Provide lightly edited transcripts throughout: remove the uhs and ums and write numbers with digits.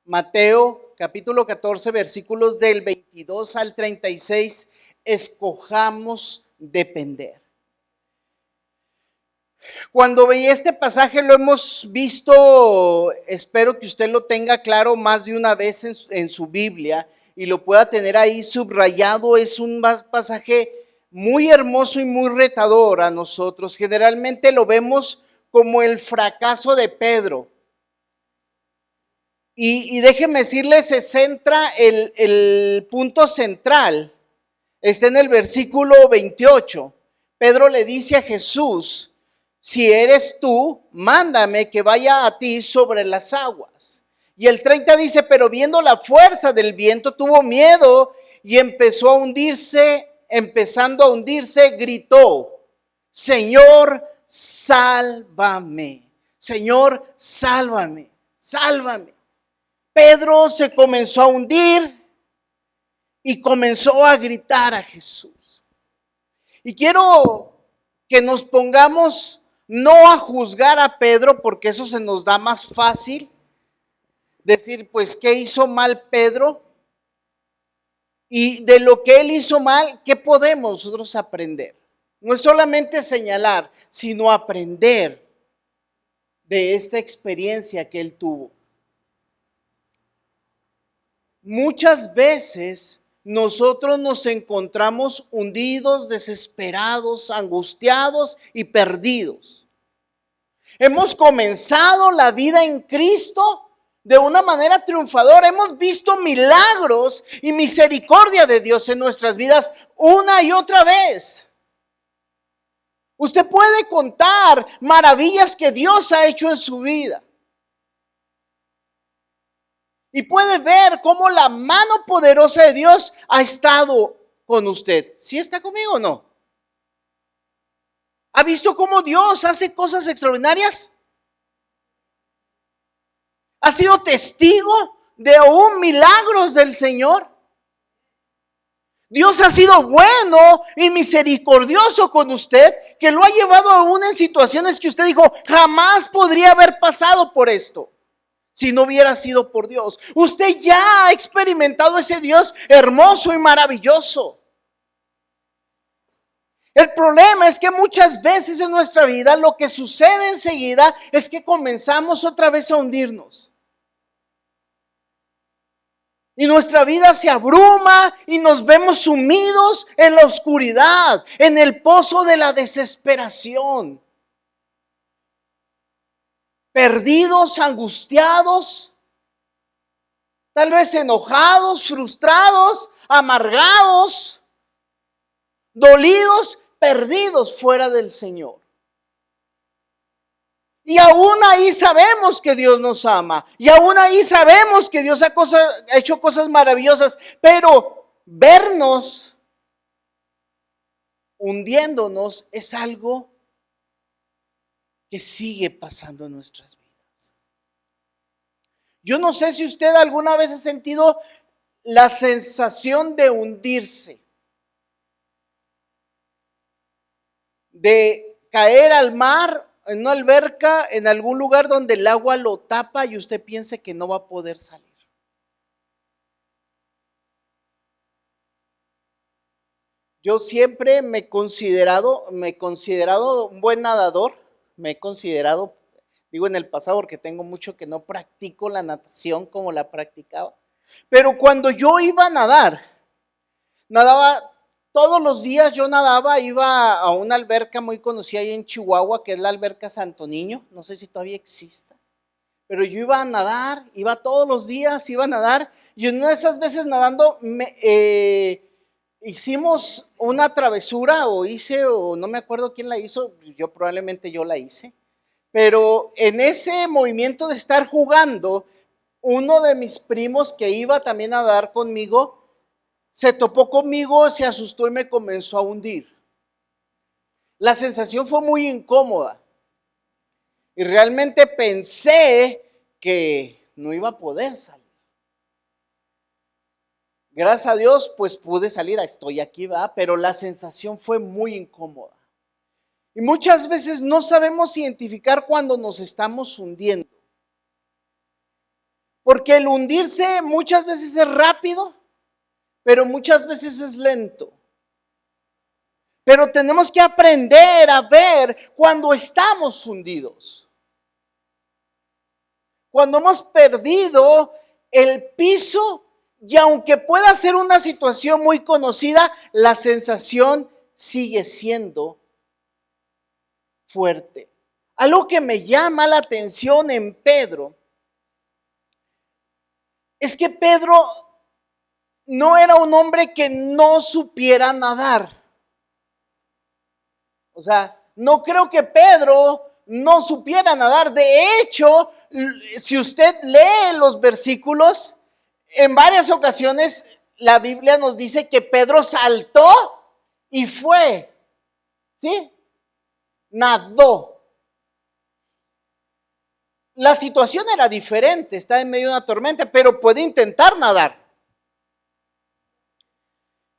Mateo capítulo 14, versículos del 22 al 36, escojamos depender. Cuando veía este pasaje lo hemos visto, espero que usted lo tenga claro más de una vez en su Biblia y lo pueda tener ahí subrayado. Es un pasaje muy hermoso y muy retador a nosotros. Generalmente lo vemos como el fracaso de Pedro. Y déjenme decirles, se centra el punto central, está en el versículo 28. Pedro le dice a Jesús: si eres tú, mándame que vaya a ti sobre las aguas. Y el 30 dice: pero viendo la fuerza del viento, tuvo miedo y empezando a hundirse, gritó: Señor, sálvame. Señor, sálvame, sálvame. Pedro se comenzó a hundir y comenzó a gritar a Jesús. Y quiero que nos pongamos no a juzgar a Pedro, porque eso se nos da más fácil. Decir, pues, ¿qué hizo mal Pedro? Y de lo que él hizo mal, ¿qué podemos nosotros aprender? No es solamente señalar, sino aprender de esta experiencia que él tuvo. Muchas veces nosotros nos encontramos hundidos, desesperados, angustiados y perdidos. Hemos comenzado la vida en Cristo de una manera triunfadora. Hemos visto milagros y misericordia de Dios en nuestras vidas una y otra vez. Usted puede contar maravillas que Dios ha hecho en su vida. Y puede ver cómo la mano poderosa de Dios ha estado con usted. ¿Sí está conmigo o no? ¿Ha visto cómo Dios hace cosas extraordinarias? ¿Ha sido testigo de aún milagros del Señor? Dios ha sido bueno y misericordioso con usted, que lo ha llevado aún en situaciones que usted dijo, jamás podría haber pasado por esto si no hubiera sido por Dios. Usted ya ha experimentado ese Dios hermoso y maravilloso. El problema es que muchas veces en nuestra vida lo que sucede enseguida es que comenzamos otra vez a hundirnos. Y nuestra vida se abruma y nos vemos sumidos en la oscuridad, en el pozo de la desesperación. Perdidos, angustiados, tal vez enojados, frustrados, amargados, dolidos, perdidos fuera del Señor. Y aún ahí sabemos que Dios nos ama. Y aún ahí sabemos que Dios ha hecho cosas maravillosas. Pero vernos hundiéndonos es algo que sigue pasando en nuestras vidas. Yo no sé si usted alguna vez ha sentido la sensación de hundirse, de caer al mar, en una alberca, en algún lugar donde el agua lo tapa y usted piense que no va a poder salir. Yo siempre me he considerado un buen nadador. Me he considerado, digo en el pasado porque tengo mucho que no practico la natación como la practicaba. Pero cuando yo iba a nadaba todos los días. Yo nadaba, iba a una alberca muy conocida ahí en Chihuahua, que es la alberca Santo Niño. No sé si todavía exista. Pero yo iba a nadar, iba todos los días, iba a nadar. Y en una de esas veces nadando hicimos una travesura, o no me acuerdo quién la hizo, probablemente yo la hice, pero en ese movimiento de estar jugando, uno de mis primos que iba también a nadar conmigo, se topó conmigo, se asustó y me comenzó a hundir. La sensación fue muy incómoda y realmente pensé que no iba a poder salir. Gracias a Dios, pues pude salir, estoy aquí, ¿verdad? Pero la sensación fue muy incómoda. Y muchas veces no sabemos identificar cuando nos estamos hundiendo. Porque el hundirse muchas veces es rápido, pero muchas veces es lento. Pero tenemos que aprender a ver cuando estamos hundidos. Cuando hemos perdido el piso, y aunque pueda ser una situación muy conocida, la sensación sigue siendo fuerte. Algo que me llama la atención en Pedro es que Pedro no era un hombre que no supiera nadar. O sea, no creo que Pedro no supiera nadar. De hecho, si usted lee los versículos, en varias ocasiones la Biblia nos dice que Pedro saltó y fue, ¿sí? Nadó. La situación era diferente, está en medio de una tormenta, pero puede intentar nadar.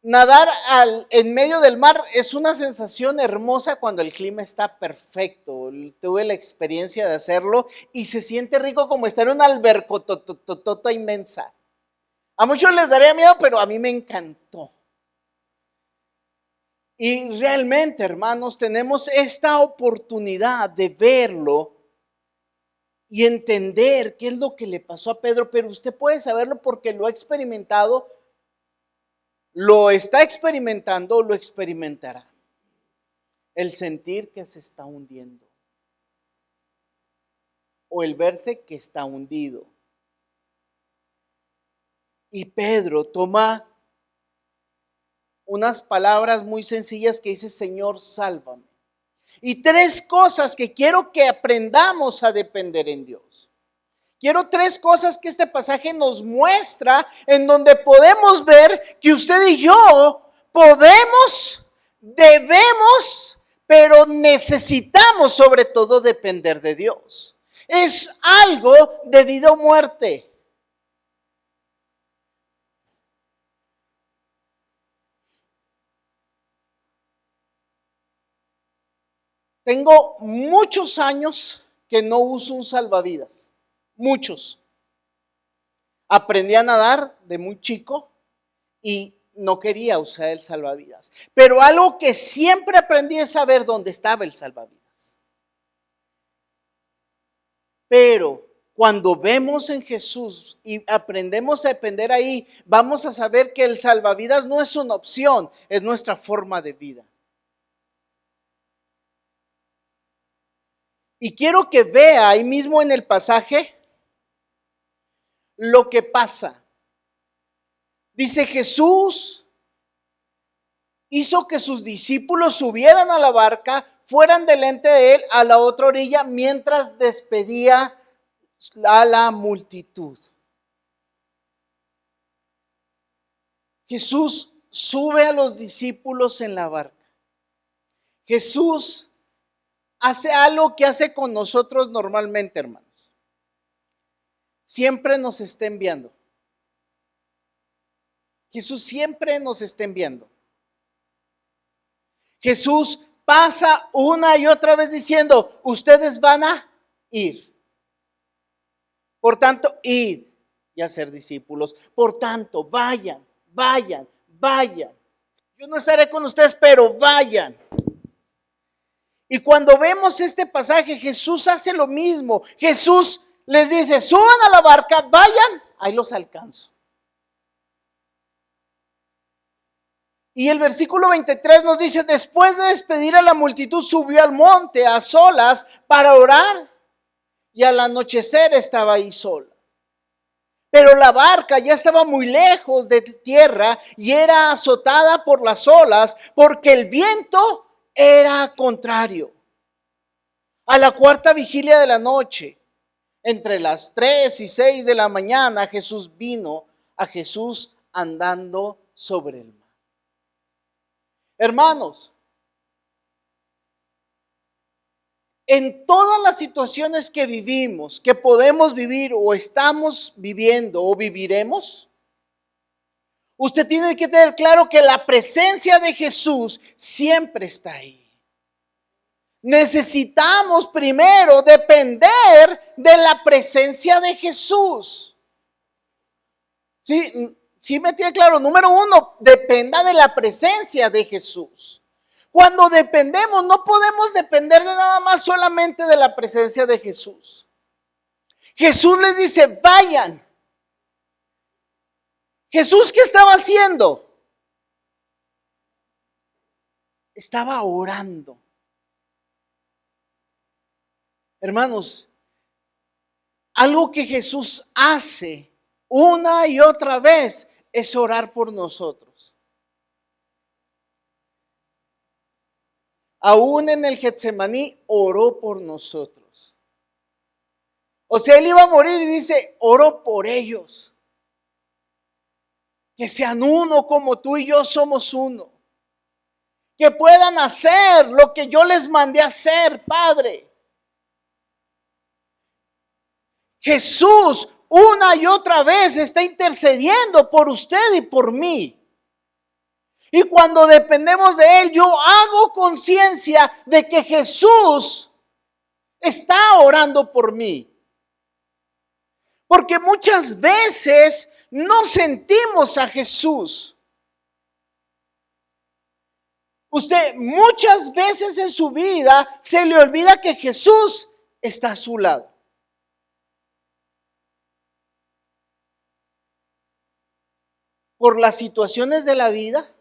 Nadar en medio del mar es una sensación hermosa cuando el clima está perfecto. Tuve la experiencia de hacerlo y se siente rico como estar en una albercotototota inmensa. A muchos les daría miedo, pero a mí me encantó. Y realmente, hermanos, tenemos esta oportunidad de verlo y entender qué es lo que le pasó a Pedro, pero usted puede saberlo porque lo ha experimentado, lo está experimentando o lo experimentará. El sentir que se está hundiendo o el verse que está hundido. Y Pedro toma unas palabras muy sencillas que dice: Señor, sálvame. Y tres cosas que quiero que aprendamos a depender en Dios. Quiero tres cosas que este pasaje nos muestra, en donde podemos ver que usted y yo podemos, debemos, pero necesitamos sobre todo depender de Dios. Es algo de vida o muerte. Tengo muchos años que no uso un salvavidas. Muchos. Aprendí a nadar de muy chico y no quería usar el salvavidas. Pero algo que siempre aprendí es saber dónde estaba el salvavidas. Pero cuando vemos en Jesús y aprendemos a depender ahí, vamos a saber que el salvavidas no es una opción, es nuestra forma de vida. Y quiero que vea ahí mismo en el pasaje lo que pasa. Dice: Jesús hizo que sus discípulos subieran a la barca, fueran delante de él a la otra orilla, mientras despedía a la multitud. Jesús sube a los discípulos en la barca. Jesús hace algo que hace con nosotros normalmente, hermanos. Siempre nos está enviando. Jesús siempre nos está enviando. Jesús pasa una y otra vez diciendo: ustedes van a ir. Por tanto, id y hacer discípulos. Por tanto, vayan, vayan, vayan. Yo no estaré con ustedes, pero vayan. Y cuando vemos este pasaje, Jesús hace lo mismo. Jesús les dice: suban a la barca, vayan, ahí los alcanzo. Y el versículo 23 nos dice: después de despedir a la multitud, subió al monte a solas para orar. Y al anochecer estaba ahí sola. Pero la barca ya estaba muy lejos de tierra y era azotada por las olas, porque el viento era contrario. A la cuarta vigilia de la noche, entre las 3 y 6 de la mañana, Jesús vino a Jesús andando sobre el mar. Hermanos, en todas las situaciones que vivimos, que podemos vivir o estamos viviendo o viviremos, usted tiene que tener claro que la presencia de Jesús siempre está ahí. Necesitamos primero depender de la presencia de Jesús. Sí, sí me tiene claro. Número uno, dependa de la presencia de Jesús. Cuando dependemos, no podemos depender de nada más solamente de la presencia de Jesús. Jesús les dice, vayan. Jesús, ¿qué estaba haciendo? Estaba orando. Hermanos, algo que Jesús hace una y otra vez es orar por nosotros. Aún en el Getsemaní oró por nosotros. O sea, él iba a morir y dice, oro por ellos. Que sean uno como tú y yo somos uno. Que puedan hacer lo que yo les mandé a hacer, Padre. Jesús una y otra vez está intercediendo por usted y por mí. Y cuando dependemos de Él, yo hago conciencia de que Jesús está orando por mí. Porque muchas veces no sentimos a Jesús. Usted muchas veces en su vida se le olvida que Jesús está a su lado. Por las situaciones de la vida,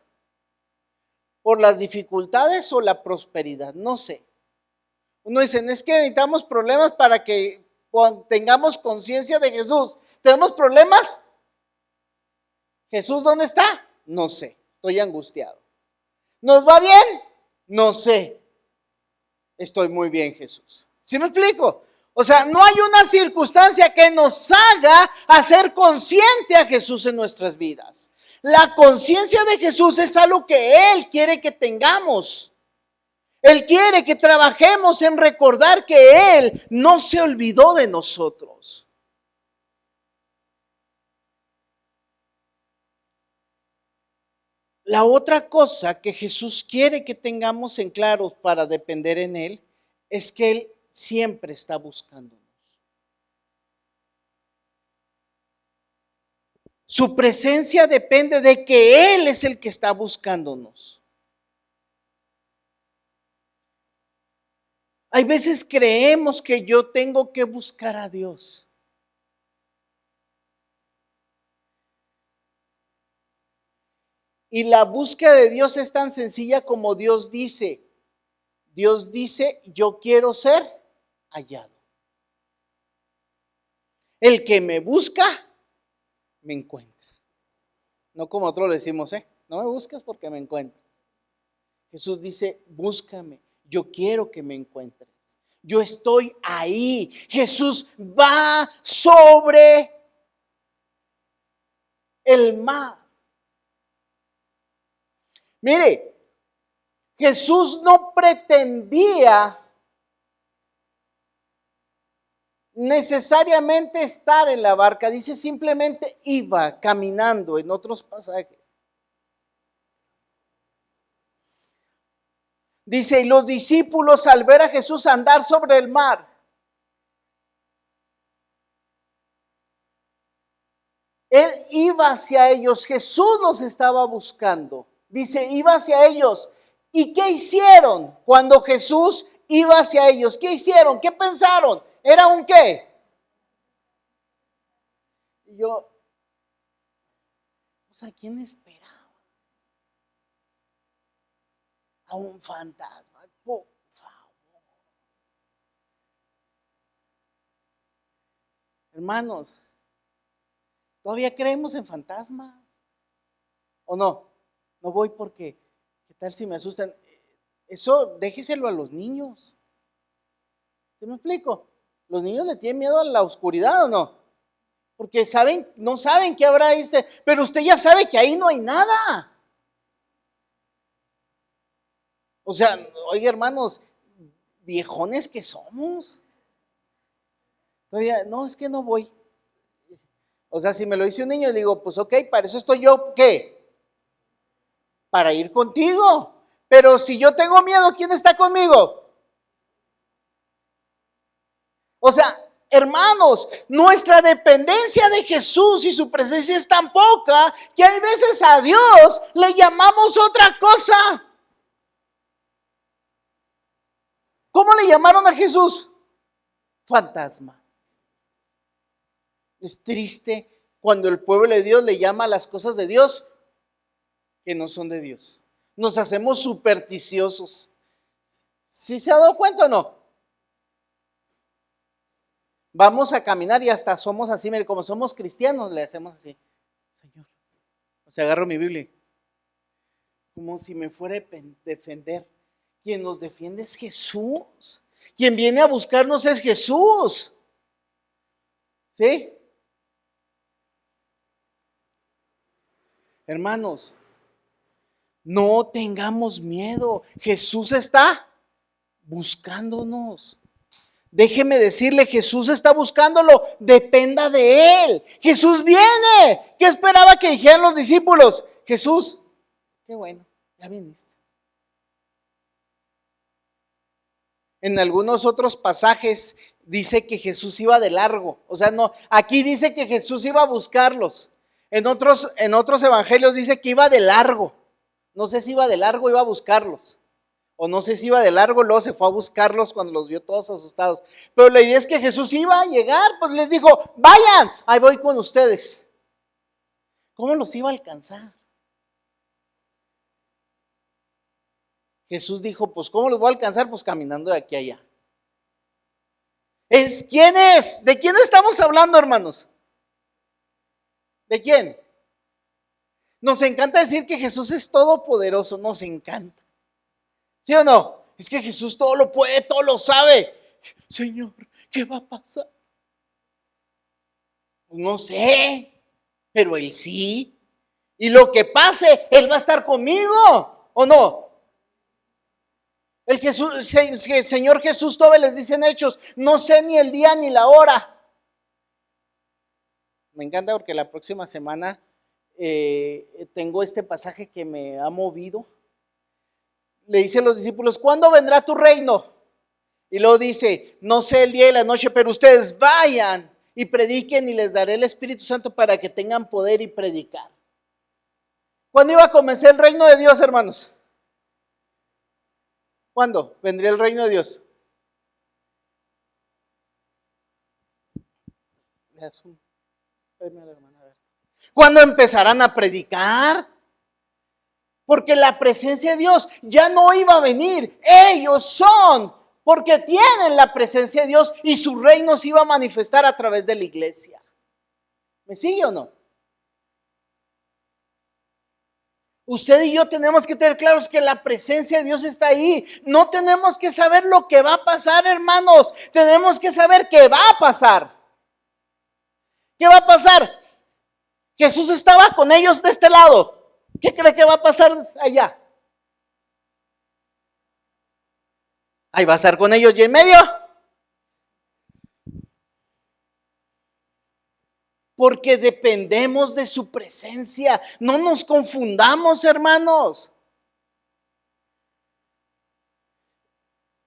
por las dificultades o la prosperidad, no sé. Uno dice, es que necesitamos problemas para que tengamos conciencia de Jesús. ¿Tenemos problemas? ¿Jesús dónde está? No sé, estoy angustiado. ¿Nos va bien? No sé. Estoy muy bien, Jesús. ¿Sí me explico? O sea, no hay una circunstancia que nos haga hacer consciente a Jesús en nuestras vidas. La conciencia de Jesús es algo que Él quiere que tengamos. Él quiere que trabajemos en recordar que Él no se olvidó de nosotros. La otra cosa que Jesús quiere que tengamos en claro para depender en Él es que Él siempre está buscándonos. Su presencia depende de que Él es el que está buscándonos. Hay veces creemos que yo tengo que buscar a Dios. Y la búsqueda de Dios es tan sencilla como Dios dice. Dios dice, yo quiero ser hallado. El que me busca, me encuentra. No como nosotros le decimos, no me busques porque me encuentras. Jesús dice, búscame, yo quiero que me encuentres. Yo estoy ahí. Jesús va sobre el mar. Mire, Jesús no pretendía necesariamente estar en la barca, dice simplemente iba caminando en otros pasajes. Dice, y los discípulos al ver a Jesús andar sobre el mar, Él iba hacia ellos, Jesús los estaba buscando. Dice, iba hacia ellos. ¿Y qué hicieron cuando Jesús iba hacia ellos? ¿Qué hicieron? ¿Qué pensaron? ¿Era un qué? Y yo, ¿a quién esperaba? A un fantasma, por favor. Hermanos, ¿todavía creemos en fantasmas? ¿O no? No voy porque, ¿qué tal si me asustan? Eso déjeselo a los niños. ¿Sí me explico? ¿Los niños le tienen miedo a la oscuridad o no? Porque no saben qué habrá ahí, pero usted ya sabe que ahí no hay nada. O sea, oye hermanos, viejones que somos. Todavía, no, es que no voy. O sea, si me lo dice un niño, digo, pues ok, para eso estoy yo, ¿qué? Para ir contigo. Pero si yo tengo miedo, ¿quién está conmigo? O sea, Hermanos, nuestra dependencia de Jesús y su presencia es tan poca que hay veces a Dios le llamamos otra cosa. ¿Cómo le llamaron a Jesús? Fantasma. Es triste cuando el pueblo de Dios le llama a las cosas de Dios que no son de Dios. Nos hacemos supersticiosos. ¿Sí se ha dado cuenta o no? Vamos a caminar y hasta somos así, mire, como somos cristianos, le hacemos así. Señor, o sea, agarro mi Biblia, como si me fuera a defender. Quien nos defiende es Jesús. Quien viene a buscarnos es Jesús. ¿Sí? Hermanos, no tengamos miedo. Jesús está buscándonos. Déjeme decirle, Jesús está buscándolo, dependa de Él. Jesús viene. ¿Qué esperaba que dijeran los discípulos? Jesús, qué bueno, ya viniste. En algunos otros pasajes dice que Jesús iba de largo. O sea, no, aquí dice que Jesús iba a buscarlos. En otros evangelios dice que iba de largo. No sé si iba de largo o iba a buscarlos. O no sé si iba de largo, luego se fue a buscarlos cuando los vio todos asustados. Pero la idea es que Jesús iba a llegar, pues les dijo, vayan, ahí voy con ustedes. ¿Cómo los iba a alcanzar? Jesús dijo, pues ¿cómo los voy a alcanzar? Pues caminando de aquí a allá. ¿Quién es? ¿De quién estamos hablando, hermanos? ¿De quién? Nos encanta decir que Jesús es todopoderoso, nos encanta. ¿Sí o no? Es que Jesús todo lo puede, todo lo sabe. Señor, ¿qué va a pasar? No sé, pero Él sí. Y lo que pase, Él va a estar conmigo, ¿o no? El Señor Jesús todavía les dice en Hechos, no sé ni el día ni la hora. Me encanta porque la próxima semana tengo este pasaje que me ha movido. Le dice a los discípulos, ¿cuándo vendrá tu reino? Y luego dice, no sé el día y la noche, pero ustedes vayan y prediquen y les daré el Espíritu Santo para que tengan poder y predicar. ¿Cuándo iba a comenzar el reino de Dios, hermanos? ¿Cuándo vendría el reino de Dios? ¿Cuándo empezarán a predicar? Porque la presencia de Dios ya no iba a venir. Ellos son, porque tienen la presencia de Dios y su reino se iba a manifestar a través de la iglesia. ¿Me sigue o no? Usted y yo tenemos que tener claros que la presencia de Dios está ahí. No tenemos que saber lo que va a pasar, hermanos. Tenemos que saber qué va a pasar. ¿Qué va a pasar? Jesús estaba con ellos de este lado. ¿Qué cree que va a pasar allá? Ahí va a estar con ellos y en medio. Porque dependemos de su presencia. No nos confundamos, hermanos.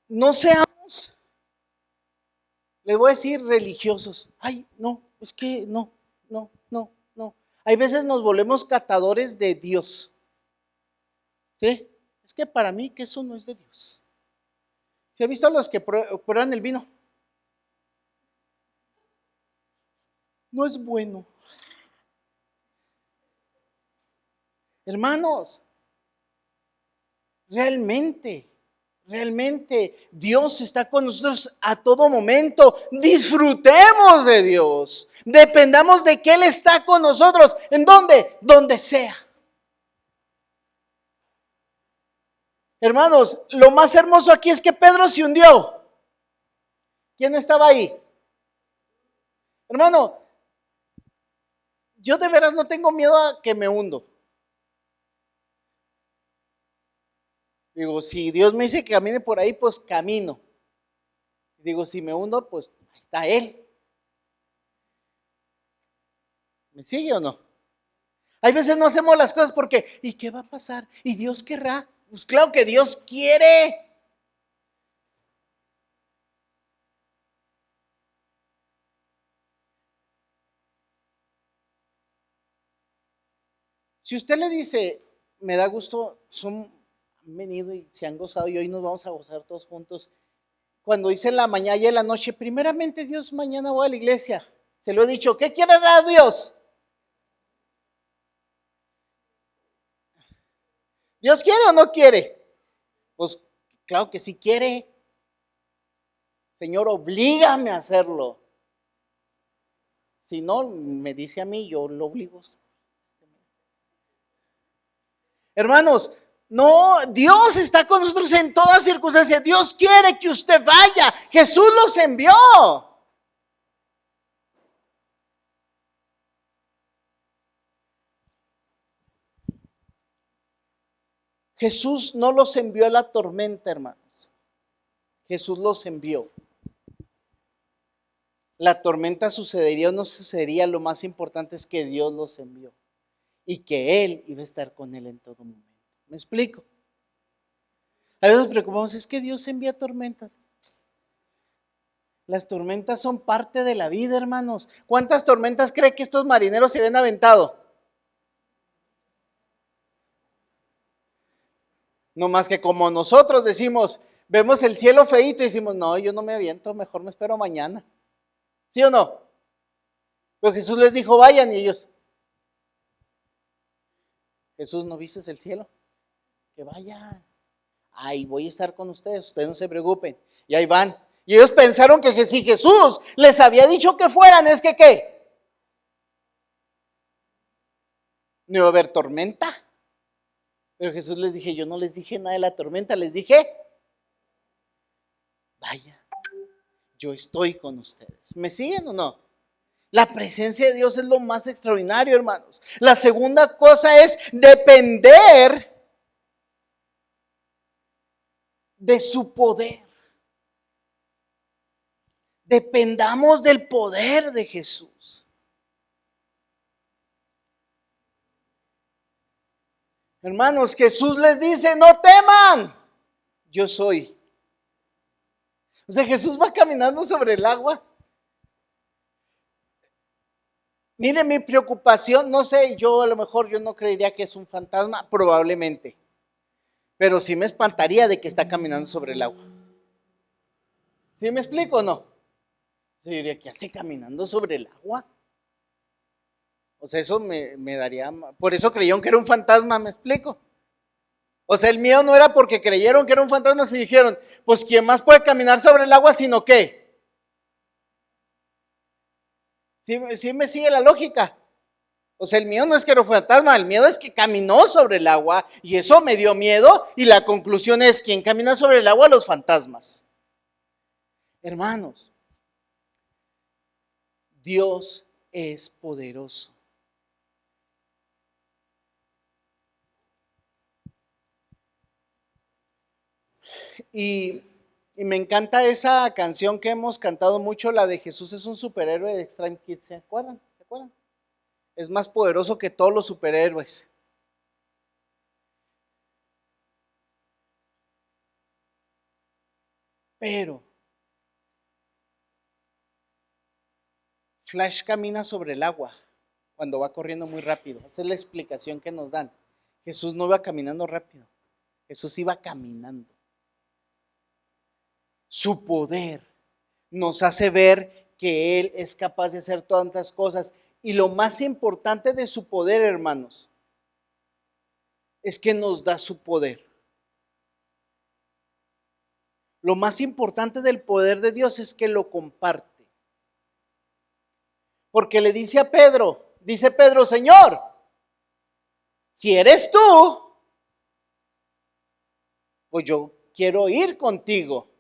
No seamos, les voy a decir, religiosos. Ay, no, es que no. Hay veces nos volvemos catadores de Dios. ¿Sí? Es que para mí que eso no es de Dios. ¿Se ha visto a los que prueban el vino? No es bueno. Hermanos, realmente Dios está con nosotros a todo momento. Disfrutemos de Dios. Dependamos de que Él está con nosotros. ¿En dónde? Donde sea. Hermanos, lo más hermoso aquí es que Pedro se hundió. ¿Quién estaba ahí? Hermano, yo de veras no tengo miedo a que me hundo. Digo, si Dios me dice que camine por ahí, pues camino. Digo, si me hundo, pues ahí está Él. ¿Me sigue o no? Hay veces no hacemos las cosas porque, ¿y qué va a pasar? ¿Y Dios querrá? Pues claro que Dios quiere. Si usted le dice, me da gusto, han venido y se han gozado y hoy nos vamos a gozar todos juntos. Cuando dice en la mañana y en la noche, primeramente Dios, mañana voy a la iglesia. Se lo he dicho, ¿qué quiere dar Dios? ¿Dios quiere o no quiere? Pues claro que sí quiere. Señor, oblígame a hacerlo. Si no, me dice a mí, yo lo obligo. Hermanos, no, Dios está con nosotros en todas circunstancias. Dios quiere que usted vaya. Jesús los envió. Jesús no los envió a la tormenta, hermanos. Jesús los envió. La tormenta sucedería o no sucedería, lo más importante es que Dios los envió y que Él iba a estar con él en todo momento. ¿Me explico? A veces nos preocupamos, es que Dios envía tormentas. Las tormentas son parte de la vida, hermanos. ¿Cuántas tormentas cree que estos marineros se habían aventado? No más que como nosotros decimos, vemos el cielo feíto y decimos, no, yo no me aviento, mejor me espero mañana. ¿Sí o no? Pero Jesús les dijo, vayan, y ellos, Jesús, ¿no viste el cielo? Que vayan. Ahí voy a estar con ustedes no se preocupen. Y ahí van. Y ellos pensaron que si Jesús les había dicho que fueran, es que ¿qué? No iba a haber tormenta. Pero Jesús les dije, yo no les dije nada de la tormenta, les dije, vaya, yo estoy con ustedes. ¿Me siguen o no? La presencia de Dios es lo más extraordinario, hermanos. La segunda cosa es depender de su poder. Dependamos del poder de Jesús. Hermanos, Jesús les dice, no teman, yo soy. O sea, Jesús va caminando sobre el agua. Mire mi preocupación, no sé, yo a lo mejor yo no creería que es un fantasma, probablemente. Pero sí me espantaría de que está caminando sobre el agua. ¿Sí me explico o no? Yo diría, ¿qué hace caminando sobre el agua? O sea, eso me daría, por eso creyeron que era un fantasma, ¿me explico? O sea, el miedo no era porque creyeron que era un fantasma, se dijeron, pues ¿quién más puede caminar sobre el agua sino qué? ¿Sí me sigue la lógica? O sea, el miedo no es que era un fantasma, el miedo es que caminó sobre el agua y eso me dio miedo y la conclusión es, ¿quién camina sobre el agua? Los fantasmas. Hermanos, Dios es poderoso. Y me encanta esa canción que hemos cantado mucho, la de Jesús es un superhéroe de Extreme Kids. ¿Se acuerdan? ¿Se acuerdan? Es más poderoso que todos los superhéroes. Pero Flash camina sobre el agua cuando va corriendo muy rápido. Esa es la explicación que nos dan. Jesús no iba caminando rápido. Jesús iba caminando. Su poder nos hace ver que Él es capaz de hacer todas estas cosas. Y lo más importante de su poder, hermanos, es que nos da su poder. Lo más importante del poder de Dios es que lo comparte. Porque le dice a Pedro, dice Pedro, Señor, si eres tú, pues yo quiero ir contigo.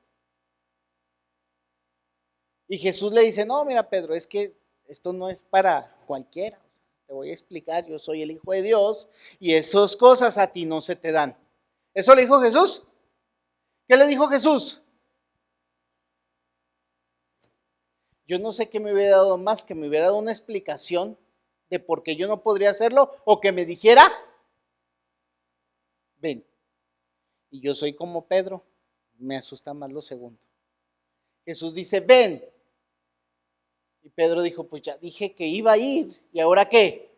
Y Jesús le dice, no, mira Pedro, es que esto no es para cualquiera. O sea, te voy a explicar, yo soy el Hijo de Dios y esas cosas a ti no se te dan. ¿Eso le dijo Jesús? ¿Qué le dijo Jesús? Yo no sé qué me hubiera dado más, que me hubiera dado una explicación de por qué yo no podría hacerlo o que me dijera, ven. Y yo soy como Pedro, me asusta más lo segundo. Jesús dice, ven. Y Pedro dijo, pues ya dije que iba a ir, ¿y ahora qué?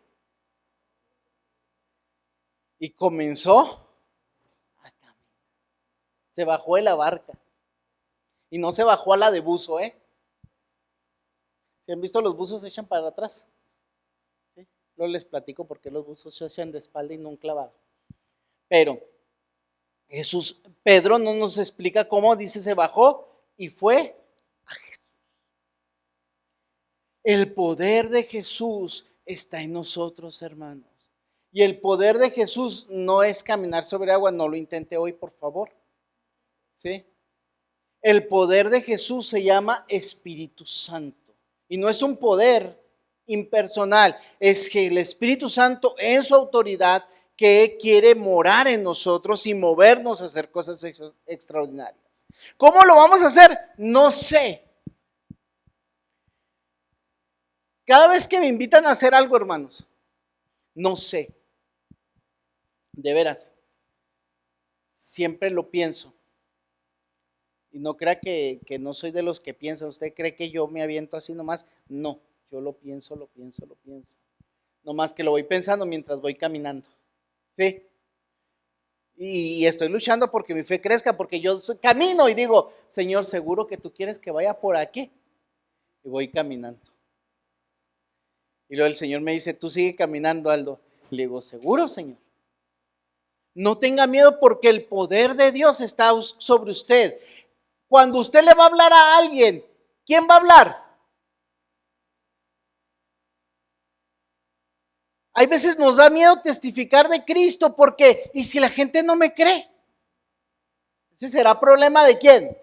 Y comenzó a caminar. Se bajó de la barca. Y no se bajó a la de buzo, ¿eh? ¿Se han visto los buzos se echan para atrás? ¿Sí? Luego les platico por qué los buzos se echan de espalda y no un clavado. Pero Pedro no nos explica cómo, dice, se bajó y fue a Jesús. El poder de Jesús está en nosotros, hermanos. Y el poder de Jesús no es caminar sobre agua, no lo intente hoy, por favor. ¿Sí? El poder de Jesús se llama Espíritu Santo. Y no es un poder impersonal, es que el Espíritu Santo en su autoridad que quiere morar en nosotros y movernos a hacer cosas extraordinarias. ¿Cómo lo vamos a hacer? No sé. Cada vez que me invitan a hacer algo, hermanos, no sé. De veras, siempre lo pienso. Y no crea que no soy de los que piensan. ¿Usted cree que yo me aviento así nomás? No, yo lo pienso. Nomás que lo voy pensando mientras voy caminando. ¿Sí? Y estoy luchando porque mi fe crezca, porque yo camino y digo, Señor, ¿seguro que tú quieres que vaya por aquí? Y voy caminando. Y luego el Señor me dice, tú sigue caminando, Aldo. Le digo, ¿seguro, Señor? No tenga miedo porque el poder de Dios está sobre usted. Cuando usted le va a hablar a alguien, ¿quién va a hablar? Hay veces nos da miedo testificar de Cristo porque, ¿y si la gente no me cree? ¿Ese será problema de quién?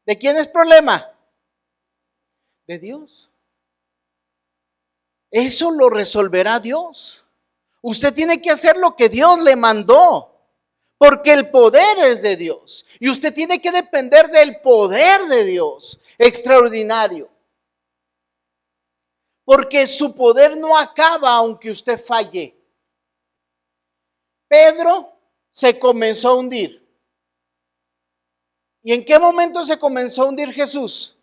¿De quién es problema? De Dios. Eso lo resolverá Dios. Usted tiene que hacer lo que Dios le mandó. Porque el poder es de Dios. Y usted tiene que depender del poder de Dios. Extraordinario. Porque su poder no acaba aunque usted falle. Pedro se comenzó a hundir. ¿Y en qué momento se comenzó a hundir Jesús?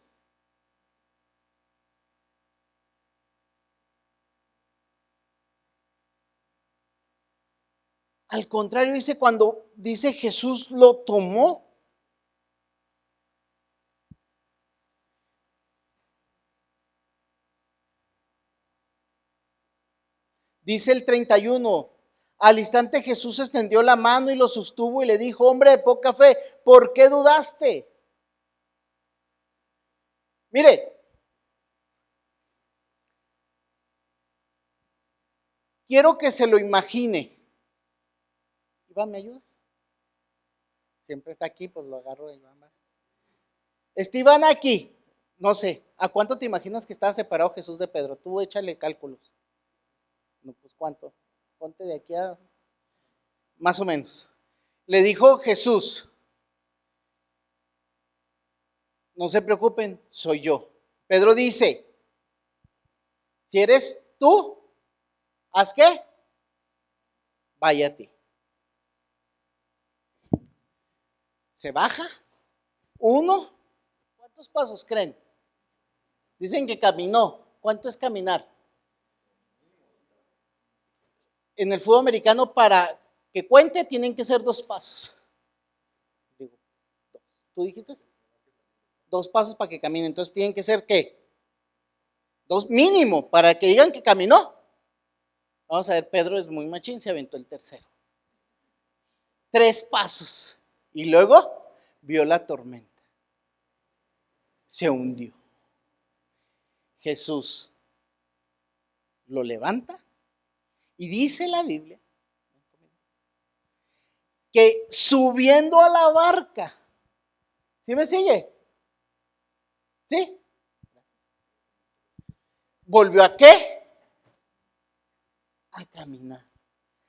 Al contrario, dice cuando dice Jesús lo tomó. Dice el 31, al instante Jesús extendió la mano y lo sostuvo y le dijo, hombre de poca fe, ¿por qué dudaste? Mire, quiero que se lo imagine. Iván, ¿me ayudas? Siempre está aquí, pues lo agarro de Iván. Iván aquí, no sé, ¿a cuánto te imaginas que estaba separado Jesús de Pedro? Tú échale cálculos. No, pues ¿cuánto? Ponte de aquí a más o menos. Le dijo Jesús, no se preocupen, soy yo. Pedro dice, si eres tú, ¿haz qué? Váyate. Se baja. Uno. ¿Cuántos pasos creen? Dicen que caminó. ¿Cuánto es caminar? En el fútbol americano, para que cuente, tienen que ser 2 pasos. Digo, ¿tú dijiste? 2 pasos para que camine. Entonces tienen que ser ¿qué? 2 mínimo para que digan que caminó. Vamos a ver, Pedro es muy machín, se aventó el tercero. 3 pasos. Y luego vio la tormenta. Se hundió. Jesús lo levanta y dice la Biblia que subiendo a la barca, ¿sí me sigue? ¿Sí? ¿Volvió a qué? A caminar.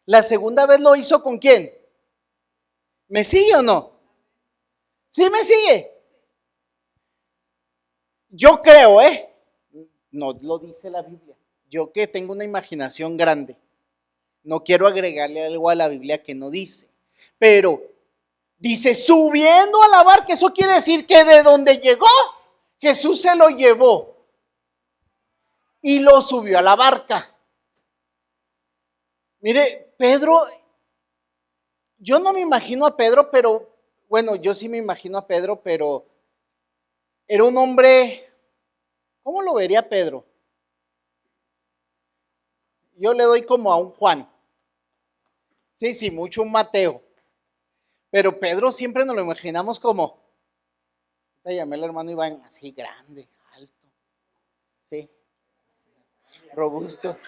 La segunda vez lo hizo ¿con quién? ¿Me sigue o no? ¿Sí me sigue? Yo creo, no lo dice la Biblia. Yo que tengo una imaginación grande, no quiero agregarle algo a la Biblia que no dice. Pero dice, subiendo a la barca, eso quiere decir que de donde llegó, Jesús se lo llevó y lo subió a la barca. Mire, Pedro, yo no me imagino a Pedro, pero bueno, yo sí me imagino a Pedro, pero era un hombre, ¿cómo lo vería Pedro? Yo le doy como a un Juan. Sí, mucho un Mateo. Pero Pedro siempre nos lo imaginamos como, te llamé el hermano Iván, así grande, alto, sí, robusto.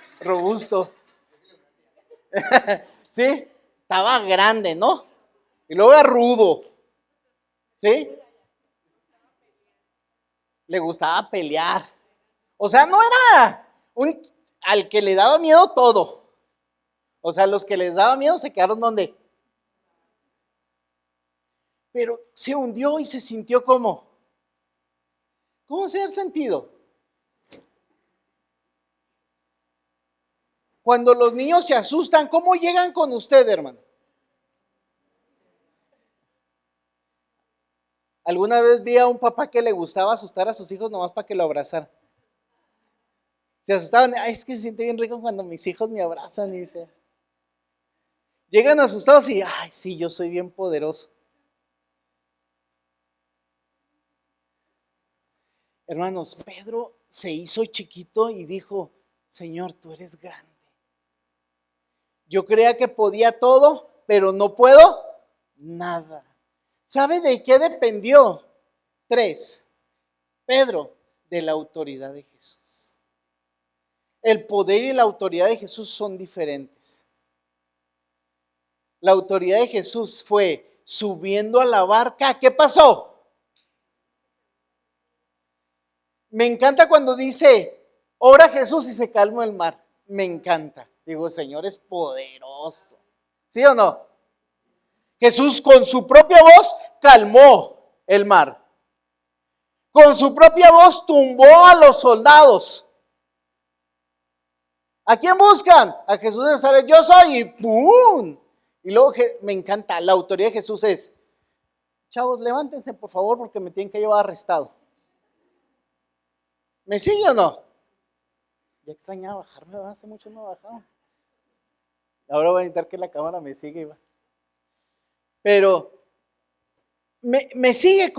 Sí, estaba grande, ¿no? Y luego era rudo, ¿sí? Le gustaba pelear. O sea, no era al que le daba miedo todo. O sea, los que les daba miedo se quedaron donde. Pero se hundió y se sintió como. ¿Cómo se ha sentido? Cuando los niños se asustan, ¿cómo llegan con usted, hermano? Alguna vez vi a un papá que le gustaba asustar a sus hijos nomás para que lo abrazaran. Se asustaban, ay, es que se siente bien rico cuando mis hijos me abrazan, dice. Llegan asustados y, ay, sí, yo soy bien poderoso. Hermanos, Pedro se hizo chiquito y dijo, Señor, tú eres grande. Yo creía que podía todo, pero no puedo nada. ¿Sabe de qué dependió? 3. Pedro, de la autoridad de Jesús. El poder y la autoridad de Jesús son diferentes. La autoridad de Jesús fue subiendo a la barca. ¿Qué pasó? Me encanta cuando dice, ora Jesús y se calmó el mar. Me encanta. Digo, Señor es poderoso. ¿Sí o no? Jesús con su propia voz calmó el mar. Con su propia voz tumbó a los soldados. ¿A quién buscan? A Jesús de Nazaret, yo soy, y ¡pum! Y luego me encanta, la autoridad de Jesús es, chavos, levántense por favor porque me tienen que llevar arrestado. ¿Me sigue o no? Ya extrañaba bajarme, hace mucho no bajaba. Ahora voy a intentar que la cámara me siga. Pero me sigue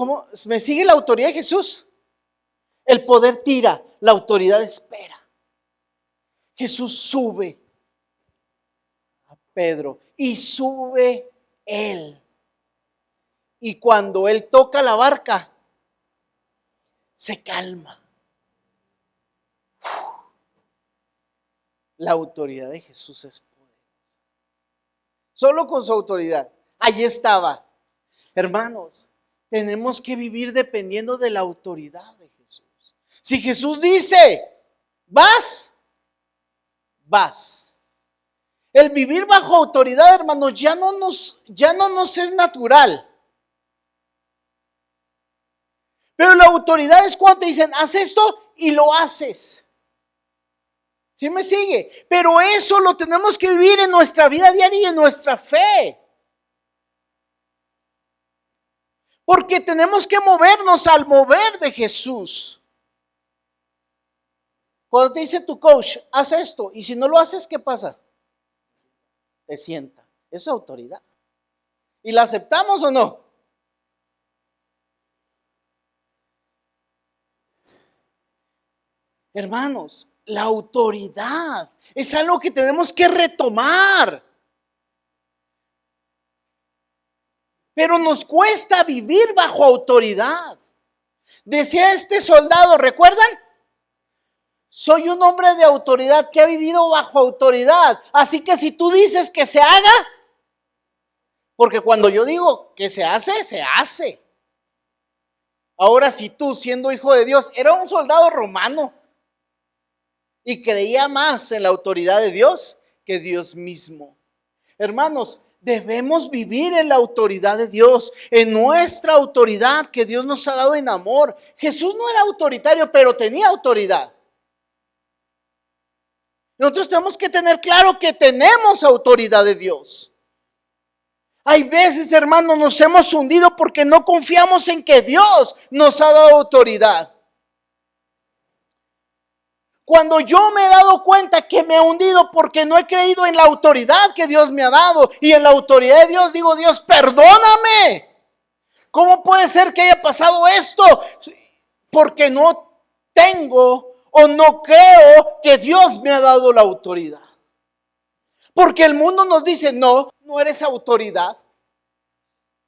la autoridad de Jesús. El poder tira, la autoridad espera. Jesús sube a Pedro y sube él. Y cuando él toca la barca, se calma. La autoridad de Jesús es poderosa. Solo con su autoridad. Allí estaba. Hermanos, tenemos que vivir dependiendo de la autoridad de Jesús. Si Jesús dice, vas. El vivir bajo autoridad, hermanos, ya no nos es natural. Pero la autoridad es cuando te dicen, haz esto y lo haces. ¿Sí me sigue? Pero eso lo tenemos que vivir en nuestra vida diaria y en nuestra fe. Porque tenemos que movernos al mover de Jesús. Cuando te dice tu coach, haz esto, y si no lo haces, ¿qué pasa? Te sienta. Eso es autoridad. ¿Y la aceptamos o no? Hermanos, la autoridad es algo que tenemos que retomar. Pero nos cuesta vivir bajo autoridad. Decía este soldado, ¿recuerdan? Soy un hombre de autoridad que ha vivido bajo autoridad. Así que si tú dices que se haga, porque cuando yo digo que se hace, se hace. Ahora si tú, siendo hijo de Dios, era un soldado romano y creía más en la autoridad de Dios que Dios mismo. Hermanos, debemos vivir en la autoridad de Dios, en nuestra autoridad que Dios nos ha dado en amor. Jesús no era autoritario, pero tenía autoridad. Nosotros tenemos que tener claro que tenemos autoridad de Dios. Hay veces, hermanos, nos hemos hundido porque no confiamos en que Dios nos ha dado autoridad. Cuando yo me he dado cuenta que me he hundido porque no he creído en la autoridad que Dios me ha dado y en la autoridad de Dios, digo, Dios, perdóname. ¿Cómo puede ser que haya pasado esto? Porque no tengo o no creo que Dios me ha dado la autoridad. Porque el mundo nos dice, no, no eres autoridad.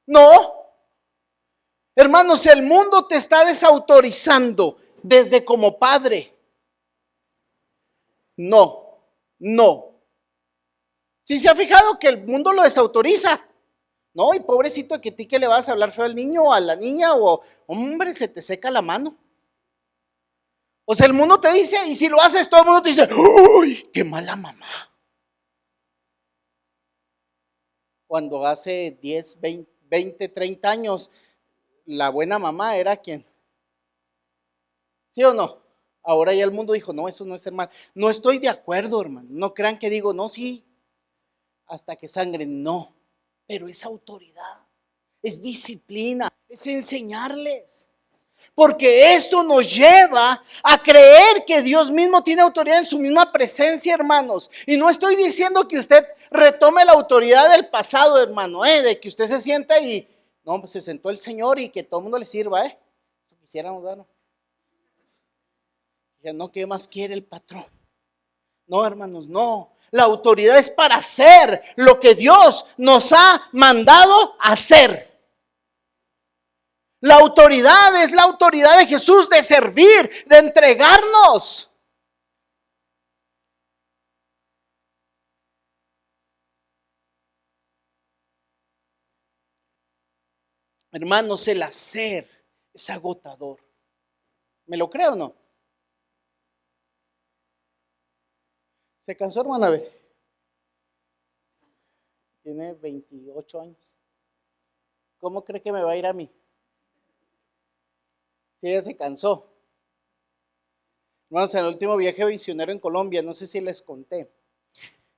No. Hermanos, el mundo te está desautorizando desde como padre. No, no. ¿Sí se ha fijado que el mundo lo desautoriza? No, y pobrecito que ti que le vas a hablar feo al niño o a la niña, o hombre, se te seca la mano. O sea, el mundo te dice, y si lo haces, todo el mundo te dice, ¡uy, qué mala mamá! Cuando hace 10, 20, 30 años, la buena mamá era quien. ¿Sí o no? Ahora ya el mundo dijo, no, eso no es ser mal. No estoy de acuerdo, hermano. No crean que digo, no, sí, hasta que sangren, no. Pero es autoridad, es disciplina, es enseñarles. Porque esto nos lleva a creer que Dios mismo tiene autoridad en su misma presencia, hermanos. Y no estoy diciendo que usted retome la autoridad del pasado, hermano, de que usted se sienta y, no, pues se sentó el Señor y que todo el mundo le sirva, Eso quisiéramos, ¿no? Ya no, ¿qué más quiere el patrón? No, hermanos, no. La autoridad es para hacer lo que Dios nos ha mandado hacer. La autoridad es la autoridad de Jesús de servir, de entregarnos. Hermanos, el hacer es agotador. ¿Me lo creo o no? ¿Se cansó, hermana? A ver. Tiene 28 años. ¿Cómo cree que me va a ir a mí? Si ella se cansó. Hermanos, en el último viaje misionero en Colombia, no sé si les conté,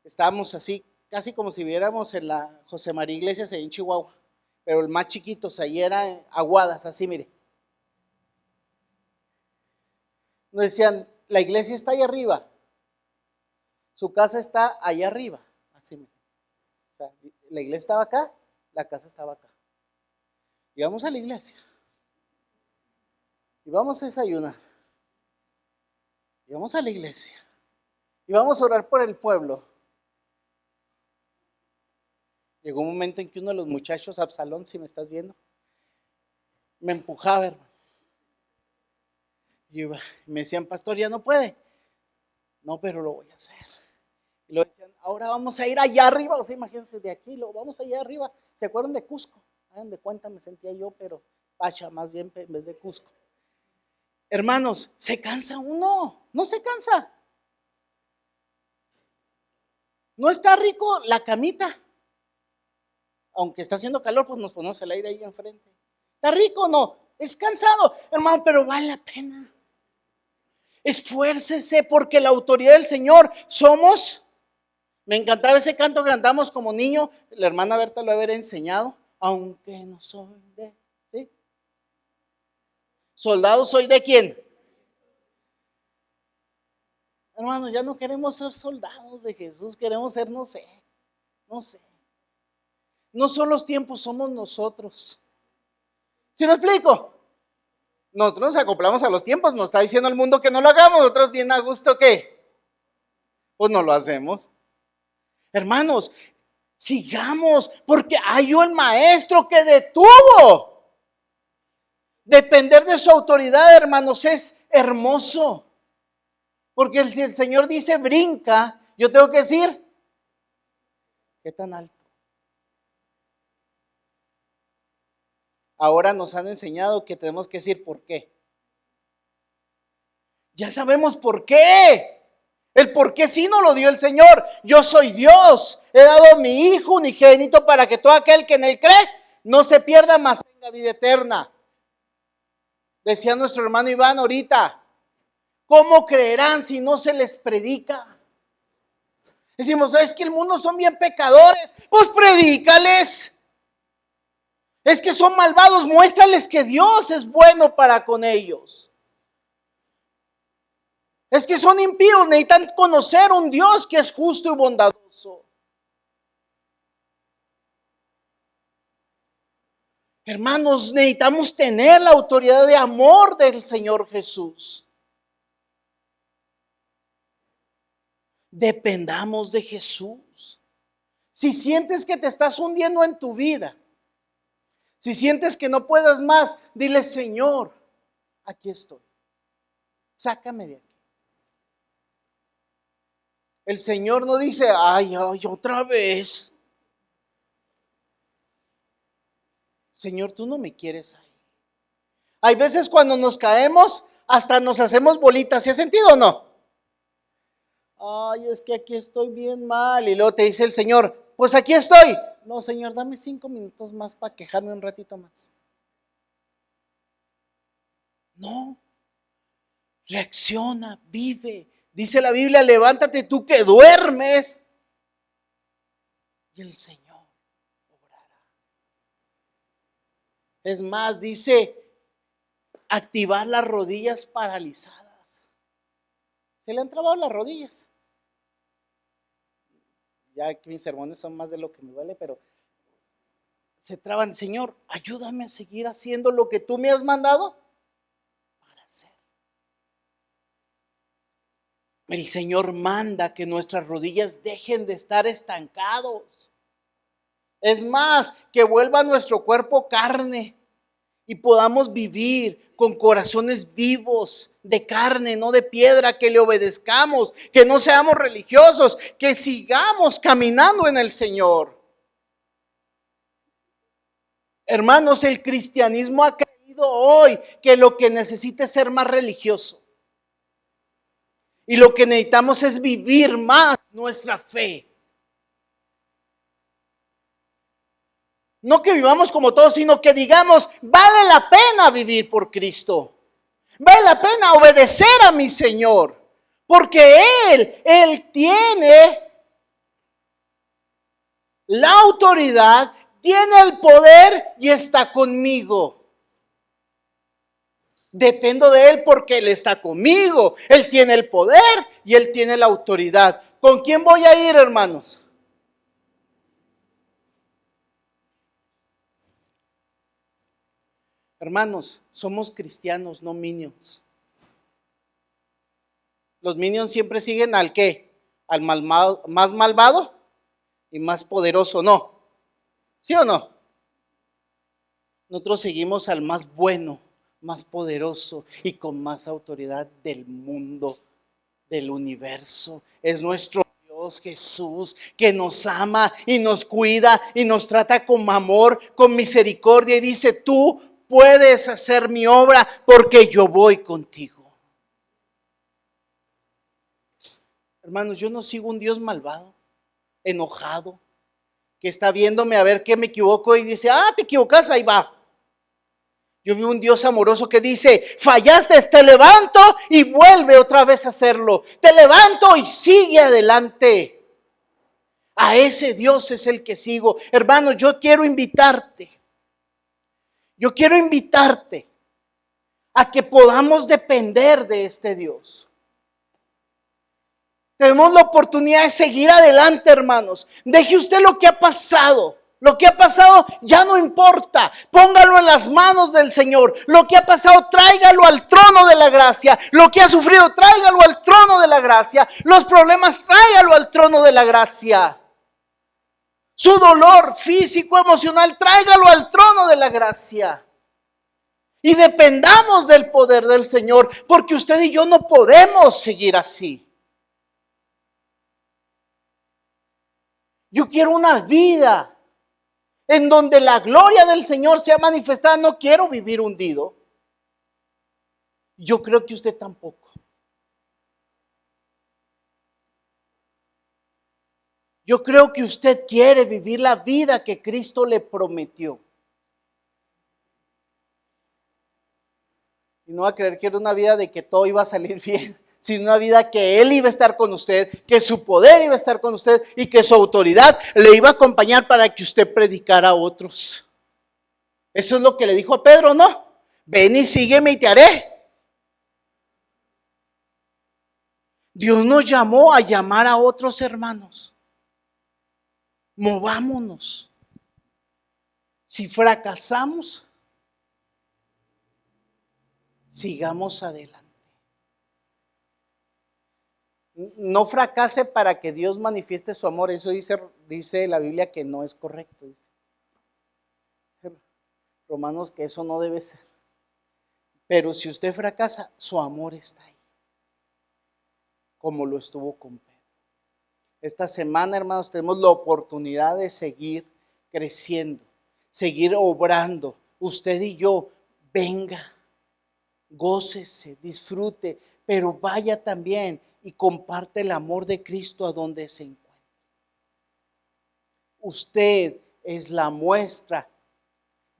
estábamos así, casi como si viéramos en la José María Iglesias en Chihuahua, pero el más chiquito, o sea, ahí era Aguadas, así mire. Nos decían, la iglesia está ahí arriba, su casa está allá arriba, así mire. O sea, la iglesia estaba acá, la casa estaba acá. Llegamos a la iglesia y vamos a desayunar. Y vamos a la iglesia y vamos a orar por el pueblo. Llegó un momento en que uno de los muchachos, Absalón, si me estás viendo, me empujaba, hermano. Y me decían, pastor, ya no puede. No, pero lo voy a hacer. Y lo decían, ahora vamos a ir allá arriba. O sea, imagínense, de aquí, vamos allá arriba. ¿Se acuerdan de Cusco? Hagan de cuenta, me sentía yo, pero Pacha, más bien en vez de Cusco. Hermanos, ¿se cansa uno? No se cansa. No está rico la camita. Aunque está haciendo calor, pues nos ponemos el aire ahí enfrente. ¿Está rico o no? Es cansado, hermano, pero vale la pena. Esfuércese porque la autoridad del Señor somos. Me encantaba ese canto que cantamos como niño. La hermana Berta lo había enseñado. Aunque no soy de, ¿sí? Soldado soy de quién. Hermanos, ya no queremos ser soldados de Jesús, queremos ser, no sé. No son los tiempos, somos nosotros. ¿Sí me explico? Nosotros nos acoplamos a los tiempos, nos está diciendo el mundo que no lo hagamos, nosotros bien a gusto, ¿qué? Pues no lo hacemos. Hermanos, sigamos, porque hay un maestro que detuvo. Depender de su autoridad, hermanos, es hermoso. Porque si el Señor dice brinca, yo tengo que decir, ¿qué tan alto? Ahora nos han enseñado que tenemos que decir por qué. Ya sabemos por qué. El por qué sí nos lo dio el Señor. Yo soy Dios. He dado a mi Hijo unigénito para que todo aquel que en Él cree no se pierda, mas tenga vida eterna. Decía nuestro hermano Iván ahorita, ¿cómo creerán si no se les predica? Decimos, es que el mundo son bien pecadores. Pues predícales. Es que son malvados, muéstrales que Dios es bueno para con ellos. Es que son impíos, necesitan conocer un Dios que es justo y bondadoso. Hermanos, necesitamos tener la autoridad de amor del Señor Jesús. Dependamos de Jesús. Si sientes que te estás hundiendo en tu vida, si sientes que no puedes más, dile: Señor, aquí estoy. Sácame de aquí. El Señor no dice: ay, otra vez. Señor, tú no me quieres ahí. Hay veces cuando nos caemos, hasta nos hacemos bolitas. ¿Sí has sentido o no? Ay, es que aquí estoy bien mal. Y luego te dice el Señor: pues aquí estoy. No, Señor, dame 5 minutos más para quejarme un ratito más. No. Reacciona, vive. Dice la Biblia: levántate tú que duermes, y el Señor obrará. Es más, dice: activar las rodillas paralizadas. ¿Se le han trabado las rodillas? Ya que mis sermones son más de lo que me duele, pero se traban. Señor, ayúdame a seguir haciendo lo que tú me has mandado para hacer. El Señor manda que nuestras rodillas dejen de estar estancados. Es más, que vuelva nuestro cuerpo carne y podamos vivir con corazones vivos, de carne, no de piedra, que le obedezcamos, que no seamos religiosos, que sigamos caminando en el Señor. Hermanos, el cristianismo ha creído hoy que lo que necesita es ser más religioso. Y lo que necesitamos es vivir más nuestra fe. No que vivamos como todos, sino que digamos: vale la pena vivir por Cristo. Vale la pena obedecer a mi Señor. Porque Él tiene la autoridad, tiene el poder y está conmigo. Dependo de Él porque Él está conmigo. Él tiene el poder y Él tiene la autoridad. ¿Con quién voy a ir, hermanos? Hermanos, somos cristianos, no minions. Los minions siempre siguen al ¿qué? Al más malvado y más poderoso, ¿no? ¿Sí o no? Nosotros seguimos al más bueno, más poderoso y con más autoridad del mundo, del universo. Es nuestro Dios Jesús, que nos ama y nos cuida y nos trata con amor, con misericordia, y dice: tú puedes hacer mi obra porque yo voy contigo. Hermanos, yo no sigo un Dios malvado, enojado, que está viéndome a ver qué me equivoco y dice: te equivocas, ahí va. Yo vi un Dios amoroso que dice: fallaste, te levanto y vuelve otra vez a hacerlo. Te levanto y sigue adelante. A ese Dios es el que sigo. Hermanos, yo quiero invitarte a que podamos depender de este Dios. Tenemos la oportunidad de seguir adelante, hermanos. Deje usted lo que ha pasado. Lo que ha pasado ya no importa. Póngalo en las manos del Señor. Lo que ha pasado, tráigalo al trono de la gracia. Lo que ha sufrido, tráigalo al trono de la gracia. Los problemas, tráigalo al trono de la gracia. Su dolor físico, emocional, tráigalo al trono de la gracia. Y dependamos del poder del Señor, porque usted y yo no podemos seguir así. Yo quiero una vida en donde la gloria del Señor sea manifestada. No quiero vivir hundido. Yo creo que usted tampoco. Yo creo que usted quiere vivir la vida que Cristo le prometió. Y no va a creer que era una vida de que todo iba a salir bien, sino una vida que Él iba a estar con usted, que su poder iba a estar con usted y que su autoridad le iba a acompañar para que usted predicara a otros. Eso es lo que le dijo a Pedro, ¿no? Ven y sígueme y te haré Dios nos llamó a llamar a otros hermanos. Movámonos. Si fracasamos, sigamos adelante. No fracase para que Dios manifieste su amor. Eso dice la Biblia que no es correcto. Dice Romanos que eso no debe ser. Pero si usted fracasa, su amor está ahí, como lo estuvo con Pedro. Esta semana, hermanos, tenemos la oportunidad de seguir creciendo, seguir obrando. Usted y yo, venga, gócese, disfrute, pero vaya también y comparte el amor de Cristo a donde se encuentre. Usted es la muestra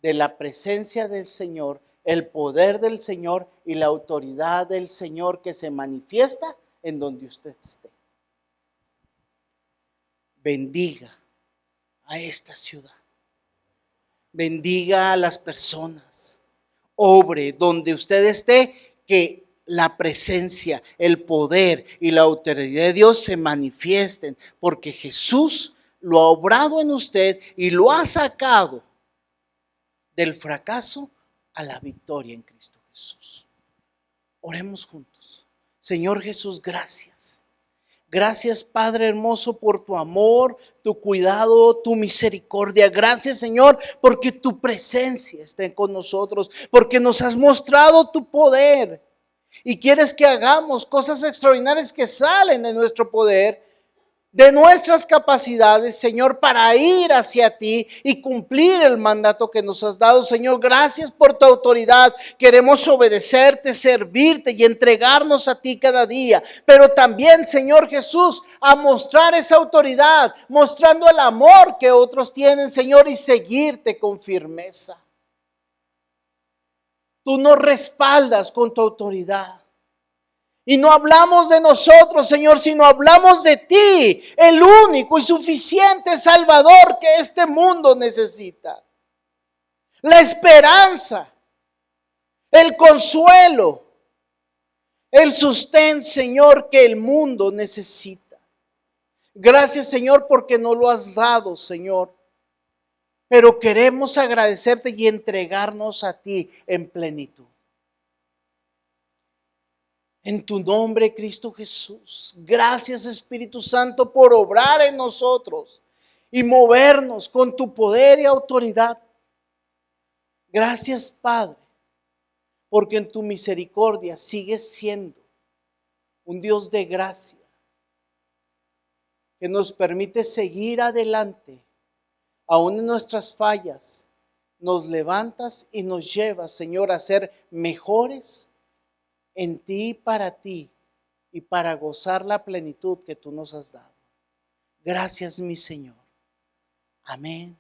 de la presencia del Señor, el poder del Señor y la autoridad del Señor que se manifiesta en donde usted esté. Bendiga a esta ciudad. Bendiga a las personas. Obre donde usted esté, que la presencia, el poder y la autoridad de Dios se manifiesten, porque Jesús lo ha obrado en usted y lo ha sacado del fracaso a la victoria en Cristo Jesús. Oremos juntos. Señor Jesús, gracias. Gracias, Padre hermoso, por tu amor, tu cuidado, tu misericordia. Gracias, Señor, porque tu presencia está con nosotros, porque nos has mostrado tu poder y quieres que hagamos cosas extraordinarias que salen de nuestro poder, de nuestras capacidades, Señor, para ir hacia ti y cumplir el mandato que nos has dado. Señor, gracias por tu autoridad. Queremos obedecerte, servirte y entregarnos a ti cada día. Pero también, Señor Jesús, a mostrar esa autoridad, mostrando el amor que otros tienen, Señor, y seguirte con firmeza. Tú nos respaldas con tu autoridad. Y no hablamos de nosotros, Señor, sino hablamos de ti, el único y suficiente Salvador que este mundo necesita. La esperanza, el consuelo, el sostén, Señor, que el mundo necesita. Gracias, Señor, porque nos lo has dado, Señor. Pero queremos agradecerte y entregarnos a ti en plenitud. En tu nombre, Cristo Jesús. Gracias, Espíritu Santo, por obrar en nosotros y movernos con tu poder y autoridad. Gracias, Padre, porque en tu misericordia sigues siendo un Dios de gracia que nos permite seguir adelante, aún en nuestras fallas. Nos levantas y nos llevas, Señor, a ser mejores en ti, para ti y para gozar la plenitud que tú nos has dado. Gracias, mi Señor. Amén.